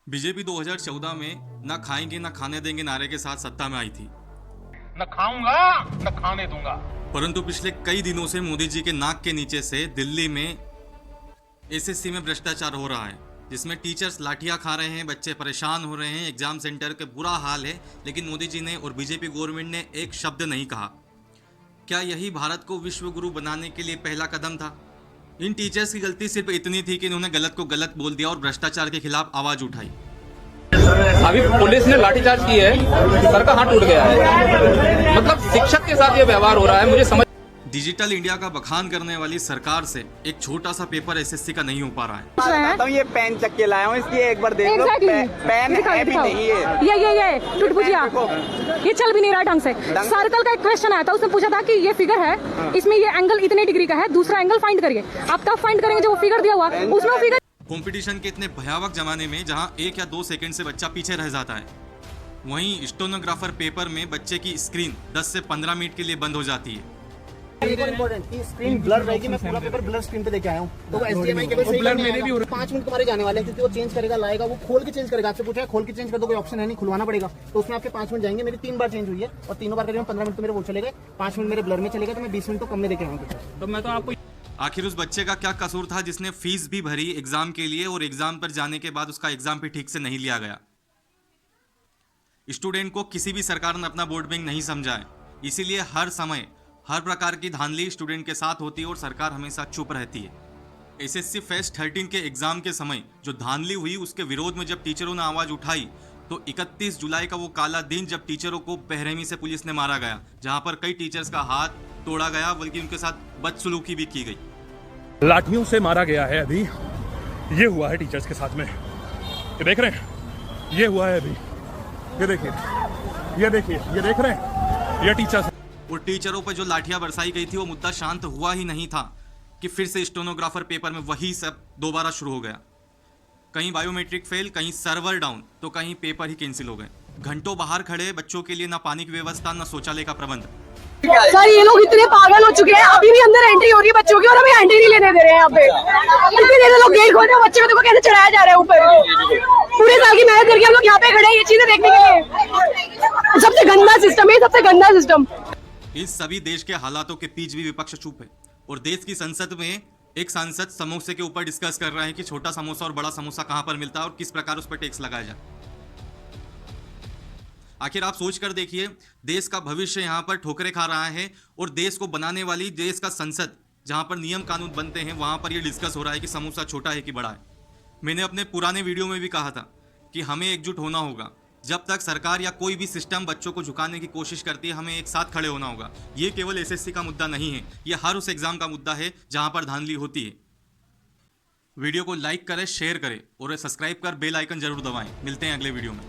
BJP 2014 में ना खाएंगे ना खाने देंगे नारे के साथ सत्ता में आई थी। न खाऊंगा न खाने दूंगा। परंतु पिछले कई दिनों से मोदी जी के नाक के नीचे से दिल्ली में एसएससी में भ्रष्टाचार हो रहा है, जिसमें टीचर्स लाठियां खा रहे हैं, बच्चे परेशान हो रहे हैं, एग्जाम सेंटर के बुरा हाल है। लेकिन मोदी जी ने और बीजेपी गवर्नमेंट ने एक शब्द नहीं कहा। क्या यही भारत को विश्व गुरु बनाने के लिए पहला कदम था? इन टीचर्स की गलती सिर्फ इतनी थी कि इन्होंने गलत को गलत बोल दिया और भ्रष्टाचार के खिलाफ आवाज उठाई। अभी पुलिस ने लाठीचार्ज की है, सर का हाथ टूट गया है। मतलब शिक्षक के साथ ये व्यवहार हो रहा है, मुझे समझ। डिजिटल इंडिया का बखान करने वाली सरकार से एक छोटा सा पेपर एसएससी का नहीं हो पा रहा है। तो ये पेन चक के लाया हूँ, इसकी एक बार देख लो। पेन है भी नहीं है। ये टुटपुजिया ये चल भी नहीं रहा ढंग से। सर्कल का एक क्वेश्चन आया था, उसने पूछा था कि ये फिगर है, इसमें ये एंगल इतने डिग्री का है, दूसरा एंगल फाइंड करिए। आप तब फाइंड करेंगे जो वो फिगर दिया हुआ उसमें वो फिगर। कंपटीशन के इतने भयावह जमाने में जहां 1 या 2 सेकंड से बच्चा पीछे रह जाता है, वहीं स्टेनोग्राफर पेपर में बच्चे की स्क्रीन 10 से 15 मिनट के लिए बंद हो जाती है। इम्पोर्टेंट की स्क्रीन ब्लर रहेगी। मैं पूरा पेपर ब्लर स्क्रीन पे देके आया हूँ, तो वो HDMI केबल सही ब्लर मेरे भी 5 मिनट तुम्हारे जाने वाले हैं, क्योंकि वो चेंज करेगा, लाएगा, वो खोल के चेंज करेगा। आपसे पूछा है खोल के चेंज कर दो, कोई ऑप्शन है नहीं, खुलवाना पड़ेगा। तो उसमें आपके 5 मिनट जाएंगे। मेरी 3 बार चेंज हुई है और तीनों बार करीबन 15 मिनट तो मेरे वो चले गए, 5 मिनट मेरे ब्लर में चले गए, तो मैं 20 मिनट तो कम में देके आऊँगा। तो मैं तो आपको आखिर उस बच्चे का क्या कसूर था जिसने फीस भी भरी एग्जाम के लिए और एग्जाम पर जाने के बाद उसका एग्जाम भी ठीक से नहीं लिया गया? स्टूडेंट को किसी भी सरकार ने अपना वोट बैंक नहीं समझा है, इसीलिए हर समय हर प्रकार की धांधली स्टूडेंट के साथ होती है और सरकार हमेशा चुप रहती है। एसएससी फेस्ट 13 के एग्जाम के समय जो धांधली हुई, उसके विरोध में जब टीचरों ने आवाज उठाई, तो 31 जुलाई का वो काला दिन जब टीचरों को बेरहमी से पुलिस ने मारा गया, जहां पर कई टीचर्स का हाथ तोड़ा गया, बल्कि उनके साथ बदसलूकी भी की गई। लाठियों से मारा गया है। अभी ये हुआ है टीचर्स के साथ में, ये देख रहे हैं, ये हुआ है अभी, ये देखिए, ये देखिए, ये देख रहे हैं, ये टीचर्स। और टीचरों पर जो लाठियां बरसाई गई थी, वो मुद्दा शांत हुआ ही नहीं था कि फिर से स्टेनोग्राफर पेपर में वही सब दोबारा शुरू हो गया। कहीं बायोमेट्रिक फेल, कहीं सर्वर डाउन, तो कहीं पेपर ही कैंसिल हो गए। घंटों बाहर खड़े बच्चों के लिए ना पानी की व्यवस्था, ना शौचालय का प्रबंध। सर ये लोग इतने पागल हो चुके हैं, अभी भी अंदर एंट्री हो रही है बच्चों की और अभी एंट्री नहीं लेने दे रहे हैं। यहाँ पे इतनी देर लोग गेट खोल रहे हैं, बच्चे को देखो कैसे चढ़ाया जा रहा है ऊपर। पूरे साल की मेहनत करके हम लोग यहाँ पे खड़े हैं ये चीजें देखने के लिए। सबसे गंदा सिस्टम है, सबसे गंदा सिस्टम। इस सभी देश के हालातों के बीच भी विपक्ष चुप है और देश की संसद में एक सांसद समोसे के ऊपर डिस्कस कर रहा है कि छोटा समोसा और बड़ा समोसा कहां पर मिलता है और किस प्रकार उस पर टैक्स लगाया जाए। आखिर आप सोच कर देखिए, देश का भविष्य यहां पर ठोकरे खा रहा है और देश को बनाने वाली देश का संसद, जहां पर नियम कानून बनते हैं, वहां पर यह डिस्कस हो रहा है कि समोसा छोटा है कि बड़ा है। मैंने अपने पुराने वीडियो में भी कहा था कि हमें एकजुट होना होगा। जब तक सरकार या कोई भी सिस्टम बच्चों को झुकाने की कोशिश करती है, हमें एक साथ खड़े होना होगा। ये केवल एसएससी का मुद्दा नहीं है, ये हर उस एग्जाम का मुद्दा है जहां पर धांधली होती है। वीडियो को लाइक करें, शेयर करें और सब्सक्राइब कर बेल आइकन जरूर दबाएं। मिलते हैं अगले वीडियो में।